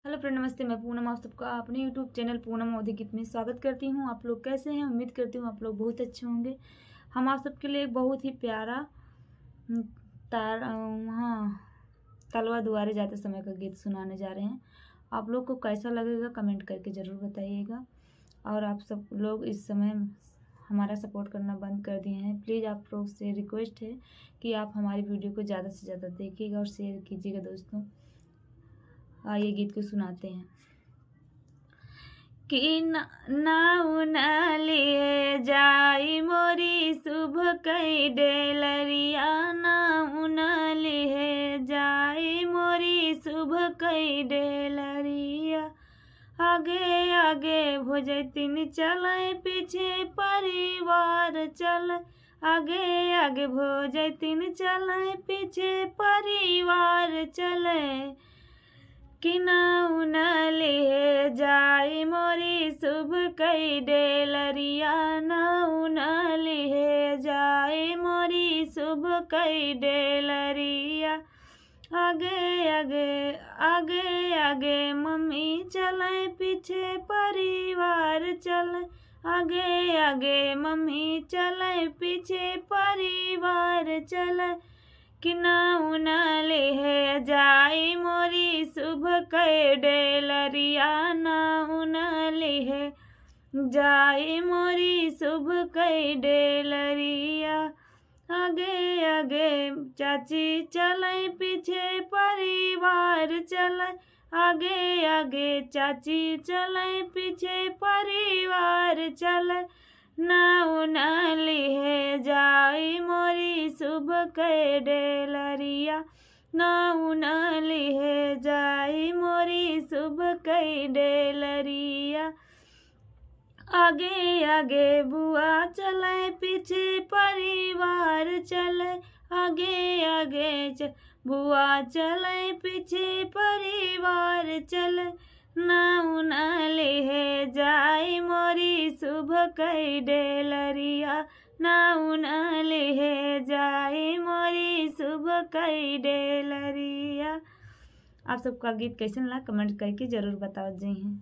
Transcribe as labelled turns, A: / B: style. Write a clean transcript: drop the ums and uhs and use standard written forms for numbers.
A: Hello friend, नमस्ते। मैं पूनम आप सबका अपने यूट्यूब चैनल पूनम अवधी गीत में स्वागत करती हूँ। आप लोग कैसे हैं? उम्मीद करती हूँ आप लोग बहुत अच्छे होंगे। हम आप सबके लिए एक बहुत ही प्यारा तलवा दुआरे जाते समय का गीत सुनाने जा रहे हैं। आप लोग को कैसा लगेगा कमेंट करके ज़रूर बताइएगा। और आप सब लोग इस समय हमारा सपोर्ट करना बंद कर दिए हैं। प्लीज़ आप लोग से रिक्वेस्ट है कि आप हमारी वीडियो को ज़्यादा से ज़्यादा देखिएगा और शेयर कीजिएगा दोस्तों। आइए गीत को सुनाते हैं। कि नाउ न लिए जाई मोरी शुभ कई डेलरिया, नाउ न लिए जाई मोरी शुभ कई डेलरिया। आगे आगे भोजतिन चले पीछे परिवार चले, आगे आगे भोजतिन चले पीछे परिवार चले। कि नाउ न लिए जाई मोरी शुभ कई डेलरिया, नाउ न लिए जाई मोरी शुभ कई डेलरिया। आगे आगे आगे आगे मम्मी चले पीछे परिवार चले, आगे आगे मम्मी चले पीछे परिवार चले। कि नाउ न लिए जाई मोरी शुभ कई डेलरिया, नाउ न लिए जाई मोरी शुभ कई डेलरिया। आगे आगे चाची चले पीछे परिवार चले, आगे आगे चाची चले पीछे परिवार चले। नाउ न लिए जाई मोरी शुभ कई डेलरिया, नाउ न लिए जाई मोरी शुभ कई डेलरिया। आगे आगे बुआ चले पीछे परिवार चले, आगे आगे बुआ चले पीछे परिवार चले। नाउ न लिए जाई मोरी शुभ कई डेलरिया, नाउ न लिए जाई मोरी शुभ कई डेलरिया। आप सबका गीत कैसे लगा कमेंट करके ज़रूर बताओ। जय हिंद।